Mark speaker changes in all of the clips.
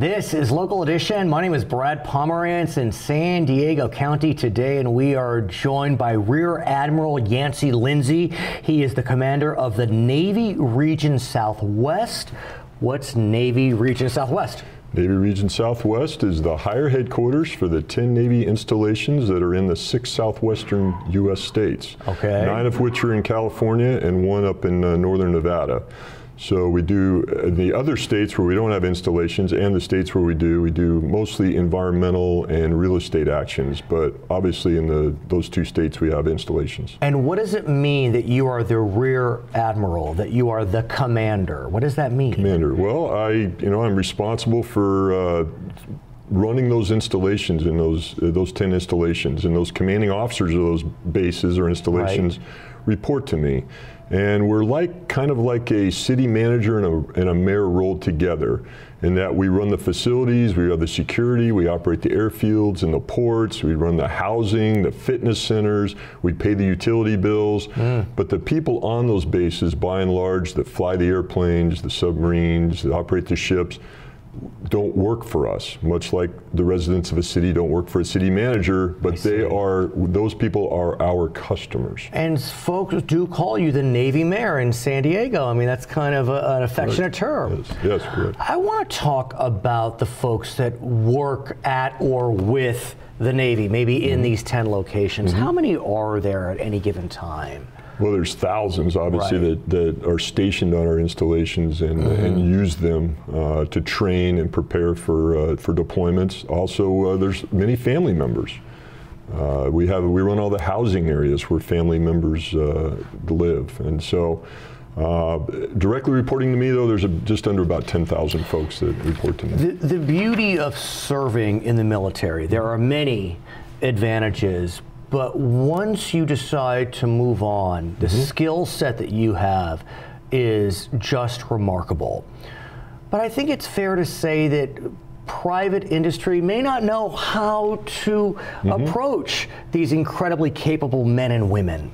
Speaker 1: This is Local Edition. My name is Brad Pomerance in San Diego County today, and we are joined by Rear Admiral Yancy Lindsey. He is the commander of the Navy Region Southwest. What's Navy Region Southwest?
Speaker 2: Navy Region Southwest is the higher headquarters for the 10 Navy installations that are in the 6 southwestern U.S. states.
Speaker 1: Okay.
Speaker 2: 9 of which are in California and 1 up in northern Nevada. So we do the other states where we don't have installations and the states where we do mostly environmental and real estate actions, but obviously in those 2 states we have installations.
Speaker 1: And what does it mean that you are the Rear Admiral, that you are the commander? What does that mean?
Speaker 2: Commander, well, I'm responsible for running those installations in those 10 installations, and those commanding officers of those bases or installations report to me. And we're kind of like a city manager and a mayor rolled together, in that we run the facilities, we have the security, we operate the airfields and the ports, we run the housing, the fitness centers, we pay the utility bills. But the people on those bases, by and large, that fly the airplanes, the submarines, that operate the ships, don't work for us, much like the residents of a city don't work for a city manager, but those people are our customers.
Speaker 1: And folks do call you the Navy Mayor in San Diego. I mean, that's kind of an affectionate term.
Speaker 2: Yes, correct.
Speaker 1: I want to talk about the folks that work at or with the Navy, maybe in these 10 locations. How many are there at any given time?
Speaker 2: Well, there's thousands, obviously, that are stationed on our installations and use them to train and prepare for deployments. Also, there's many family members. We run all the housing areas where family members live, and so directly reporting to me, though, there's just under about 10,000 folks that report to me.
Speaker 1: The beauty of serving in the military, there are many advantages. But once you decide to move on, the skill set that you have is just remarkable. But I think it's fair to say that private industry may not know how to approach these incredibly capable men and women.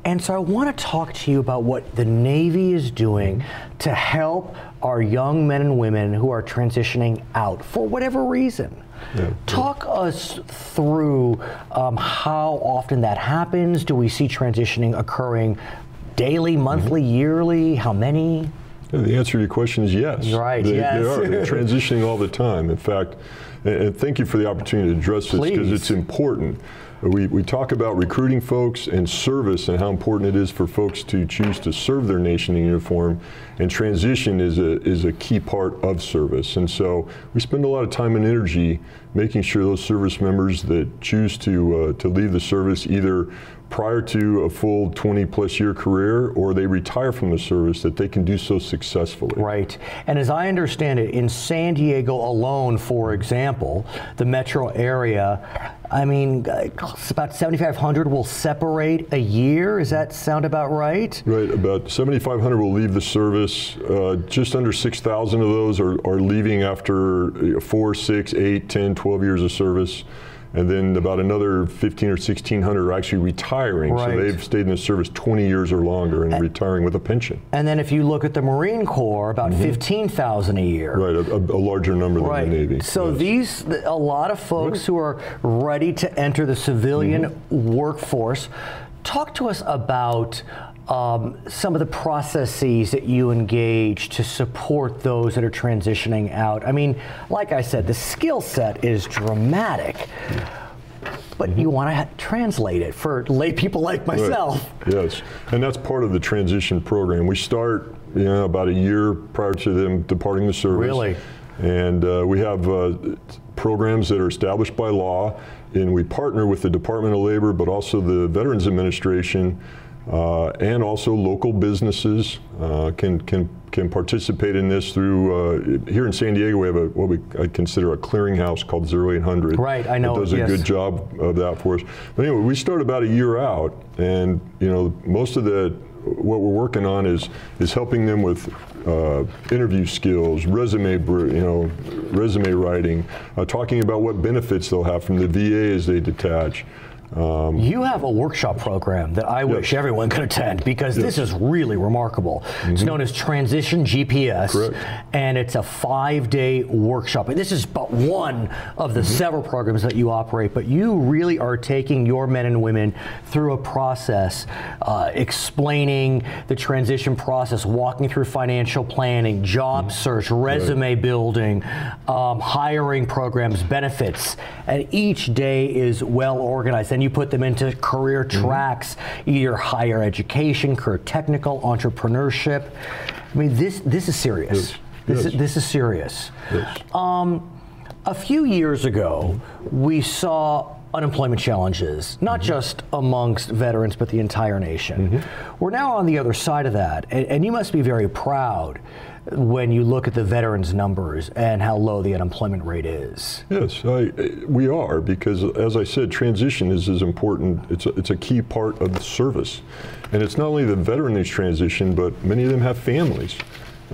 Speaker 1: And so I want to talk to you about what the Navy is doing to help our young men and women who are transitioning out for whatever reason. Talk us through how often that happens. Do we see transitioning occurring daily, monthly, yearly? How many?
Speaker 2: The answer to your question is yes.
Speaker 1: Right,
Speaker 2: They
Speaker 1: yes.
Speaker 2: They're transitioning all the time. In fact, and thank you for the opportunity to address this, because it's important. We talk about recruiting folks and service and how important it is for folks to choose to serve their nation in uniform, and transition is a key part of service. And so we spend a lot of time and energy making sure those service members that choose to leave the service either prior to a full 20-plus year career or they retire from the service, that they can do so successfully. Right.
Speaker 1: And as I understand it, in San Diego alone, for example, the metro area, I mean, about 7,500 will separate a year. Does that sound about right?
Speaker 2: Right. About 7,500 will leave the service. Just under 6,000 of those are leaving after 4, 6, 8, 10, 12 years of service. And then about another 1,500 or 1,600 are actually retiring. So they've stayed in the service 20 years or longer and retiring with a pension.
Speaker 1: And then if you look at the Marine Corps, about 15,000 a year.
Speaker 2: Right, a larger number than the Navy.
Speaker 1: So a lot of folks who are ready to enter the civilian workforce. Talk to us about some of the processes that you engage to support those that are transitioning out. I mean, like I said, the skill set is dramatic, but you want to translate it for lay people like myself.
Speaker 2: Yes, and that's part of the transition program. We start, about a year prior to them departing the service.
Speaker 1: Really?
Speaker 2: And we have programs that are established by law, and we partner with the Department of Labor, but also the Veterans Administration, and also local businesses can participate in this through, here in San Diego we have I consider a clearinghouse called 0800.
Speaker 1: Right, I know.
Speaker 2: It does a good job of that for us. But anyway, we start about a year out, and most of what we're working on is helping them with interview skills, resume writing, talking about what benefits they'll have from the VA as they detach,
Speaker 1: You have a workshop program that I wish everyone could attend, because this is really remarkable. It's known as Transition GPS, and it's a 5-day workshop. And this is but one of the several programs that you operate, but you really are taking your men and women through a process, explaining the transition process, walking through financial planning, job search, resume building, hiring programs, benefits, and each day is well organized. And you put them into career tracks, either higher education, career technical, entrepreneurship. I mean, this is serious. This is serious. A few years ago, we saw unemployment challenges, not just amongst veterans, but the entire nation. We're now on the other side of that, and you must be very proud when you look at the veterans numbers and how low the unemployment rate is.
Speaker 2: Yes, we are, because as I said, transition is as important. It's a key part of the service. And it's not only the veteran that's transition, but many of them have families,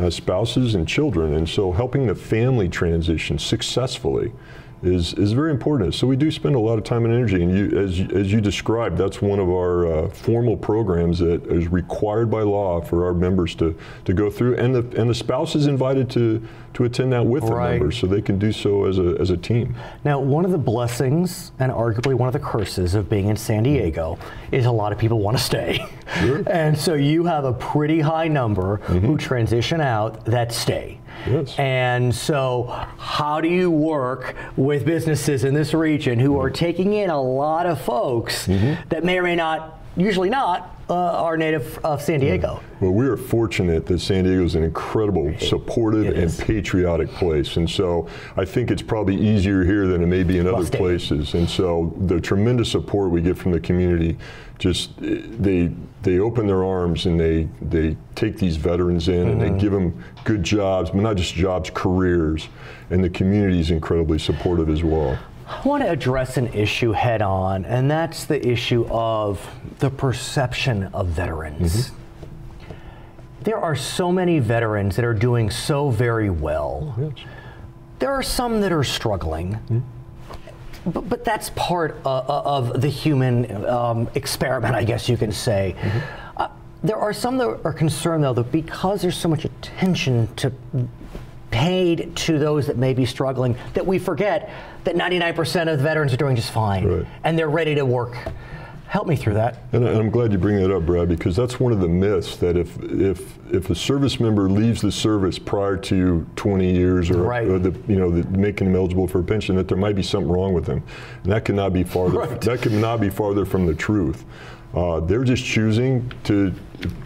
Speaker 2: spouses and children. And so helping the family transition successfully is very important. So we do spend a lot of time and energy, and as you described, that's one of our formal programs that is required by law for our members to go through, and the spouse is invited to attend that with the members, so they can do so as a team. Now,
Speaker 1: one of the blessings, and arguably one of the curses, of being in San Diego is a lot of people want to stay. And so you have a pretty high number who transition out that stay. And so how do you work with businesses in this region who are taking in a lot of folks that may or may not, usually not, are native of San Diego?
Speaker 2: Well, we are fortunate that San Diego is an incredible, supportive, and patriotic place. And so I think it's probably easier here than it may be in other places. And so the tremendous support we get from the community, just they open their arms and they take these veterans in and they give them good jobs, but not just jobs, careers. And the community is incredibly supportive as well.
Speaker 1: I want to address an issue head on, and that's the issue of the perception of veterans. There are so many veterans that are doing so very well. There are some that are struggling. But that's part of the human experiment, I guess you can say. There are some that are concerned, though, that because there's so much attention paid to those that may be struggling, that we forget that 99% of the veterans are doing just fine, and they're ready to work. Help me through that.
Speaker 2: And I'm glad you bring that up, Brad, because that's one of the myths, that if a service member leaves the service prior to 20 years or making them eligible for a pension, that there might be something wrong with them. And that cannot be farther. That cannot be farther from the truth. They're just choosing to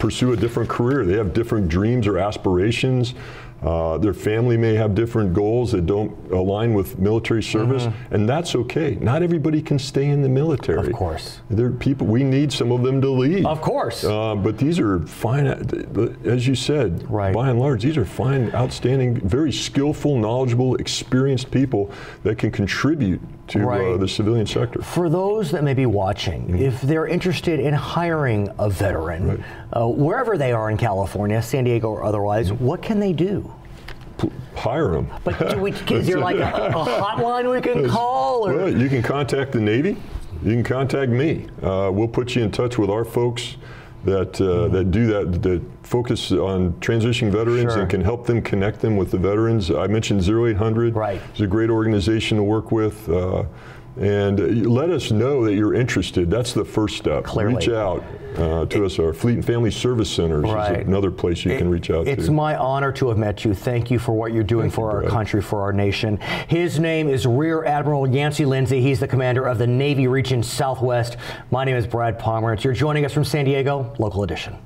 Speaker 2: pursue a different career. They have different dreams or aspirations. Their family may have different goals that don't align with military service, and that's okay. Not everybody can stay in the military.
Speaker 1: Of course.
Speaker 2: There are people, we need some of them to leave.
Speaker 1: Of course.
Speaker 2: But these are fine, as you said, by and large, these are fine, outstanding, very skillful, knowledgeable, experienced people that can contribute to the civilian sector.
Speaker 1: For those that may be watching, if they're interested in hiring a veteran, wherever they are in California, San Diego or otherwise, what can they do?
Speaker 2: Hire them.
Speaker 1: But is there like a hotline we can call? Or?
Speaker 2: Well, you can contact the Navy. You can contact me. We'll put you in touch with our folks that do that focus on transitioning veterans and can help them, connect them with the veterans. I mentioned 0800. It's a great organization to work with. And let us know that you're interested. That's the first step. Reach out to us. Our Fleet and Family Service Centers is another place you can reach out to.
Speaker 1: It's my honor to have met you. Thank you for what you're doing for our country, for our nation. His name is Rear Admiral Yancy Lindsey. He's the commander of the Navy Region Southwest. My name is Brad Pomerance. You're joining us from San Diego, Local Edition.